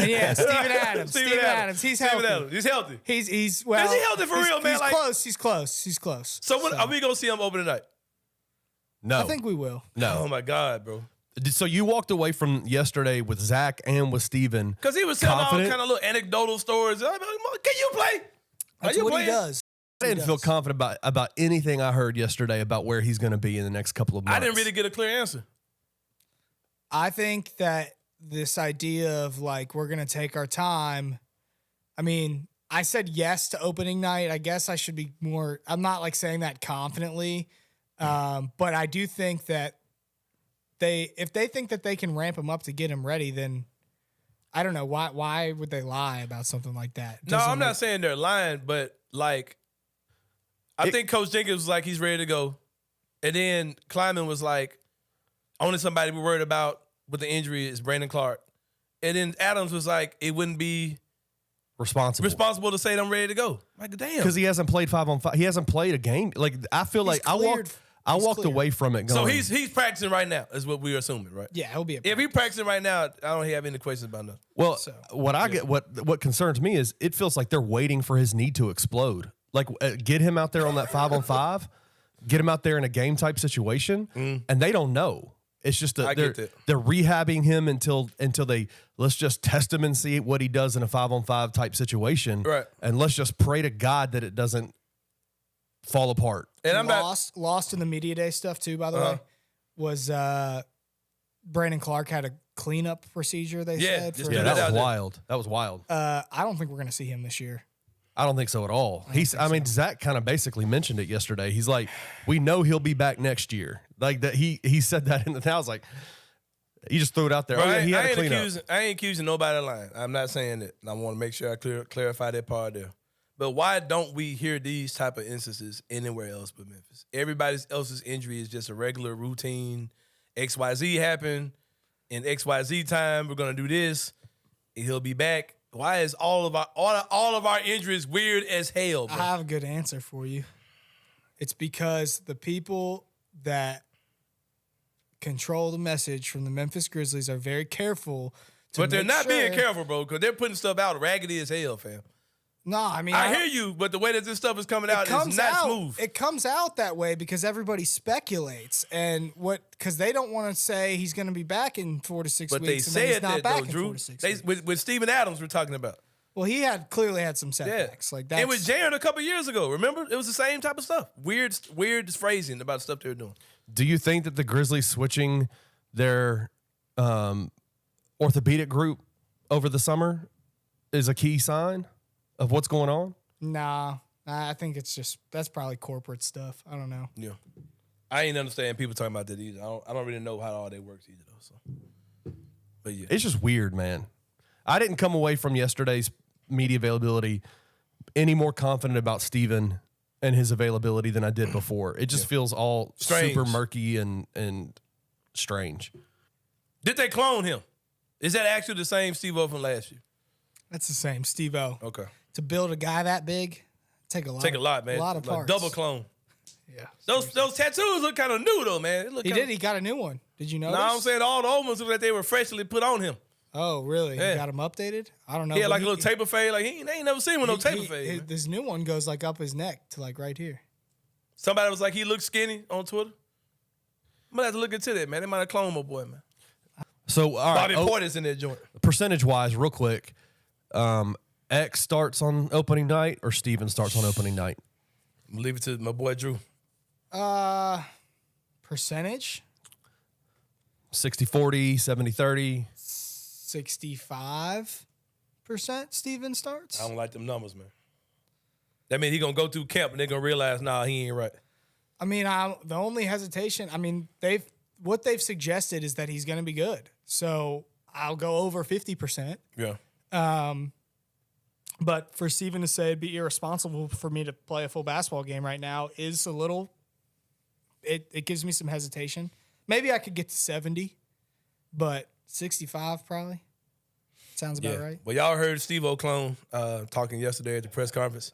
Yeah, Steven Adams. Steven Adams. He's healthy. Adams. He's healthy. He's well. Is he healthy for real, man? He's close. He's close. So when are we gonna see him opening night? No, I think we will. No. Oh my God, bro. So you walked away from yesterday with Zack and with Steven. Because he was telling all kind of little anecdotal stories. Can you play? That's what he does. I didn't feel confident about anything I heard yesterday about where he's going to be in the next couple of months. I didn't really get a clear answer. I think that this idea of like we're going to take our time. I mean, I said yes to opening night. I guess I should be more. I'm not like saying that confidently, but I do think that if they think that they can ramp him up to get him ready, then I don't know why would they lie about something like that? No, I'm not saying they're lying, but like I think Coach Jenkins was like he's ready to go, and then Kleiman was like only somebody we're worried about with the injury is Brandon Clark, and then Adams was like it wouldn't be responsible to say I'm ready to go. Like damn, because he hasn't played 5-on-5. He hasn't played a game. Like I feel like I walked away from it going. So he's practicing right now, is what we're assuming, right? Yeah, he'll be. If he's practicing right now, I don't have any questions about nothing. Well, what concerns me is it feels like they're waiting for his knee to explode. Like get him out there on that 5-on-5, get him out there in a game type situation, and they don't know. It's just they're rehabbing him until they let's just test him and see what he does in a 5-on-5 type situation, right? And let's just pray to God that it doesn't fall apart. And I'm lost in the media day stuff too. By the way, was Brandon Clark had a cleanup procedure? They said. That was wild. That was wild. I don't think we're going to see him this year. I don't think so at all. I mean, Zack kind of basically mentioned it yesterday. He's like, we know he'll be back next year. Like that. He said that in the. I was like, he just threw it out there. Right. He had I a cleanup. I ain't accusing nobody of lying. I'm not saying it. I want to make sure I clarify that part there. But why don't we hear these type of instances anywhere else but Memphis? Everybody else's injury is just a regular routine. XYZ happened in XYZ time. We're gonna do this, and he'll be back. Why is all of our injuries weird as hell, bro? I have a good answer for you. It's because the people that control the message from the Memphis Grizzlies are very careful. But they're not being careful, bro, because they're putting stuff out raggedy as hell, fam. No, I mean I hear you, but the way that this stuff is coming out is not smooth. It comes out that way because everybody speculates, and because they don't want to say he's going to be back in 4 to 6 weeks. But they said that though, Drew. With Steven Adams, we're talking about. Well, he clearly had some setbacks. Like that. It was Jaren a couple years ago. Remember, it was the same type of stuff. Weird phrasing about stuff they were doing. Do you think that the Grizzlies switching their orthopedic group over the summer is a key sign of what's going on? Nah, I think that's probably corporate stuff. I don't know. Yeah, I ain't understand people talking about that either. I don't really know how all that works either, though. So, but yeah, it's just weird, man. I didn't come away from yesterday's media availability any more confident about Steven and his availability than I did before. It just feels all super murky and strange. Did they clone him? Is that actually the same Steve-O from last year? That's the same Steve-O. Okay. To build a guy that big, take a lot, man. A lot of parts. Double clone. Yeah. Those tattoos look kind of new though, man. He got a new one. Did you notice? No, I'm saying all the old ones look like they were freshly put on him. Oh, really? Yeah. He got him updated? I don't know. Yeah, like a little taper fade. Like he ain't never seen one no taper fade. This new one goes like up his neck to like right here. Somebody was like he looked skinny on Twitter. I'm gonna have to look into that, man. They might have cloned my boy, man. So all right, Bobby Portis in that joint. Percentage wise, real quick. X starts on opening night or Steven starts on opening night? I'm gonna leave it to my boy Drew. Percentage? 60-40, 70-30. 65% Steven starts. I don't like them numbers, man. That means he gonna go through camp and they're gonna realize, nah, he ain't right. I mean, the only hesitation, what they've suggested is that he's gonna be good. So I'll go over 50%. Yeah. But for Steven to say it'd be irresponsible for me to play a full basketball game right now is a little. It gives me some hesitation. Maybe I could get to 70, but 65 probably sounds about right. Well, y'all heard Steve-O clone talking yesterday at the press conference.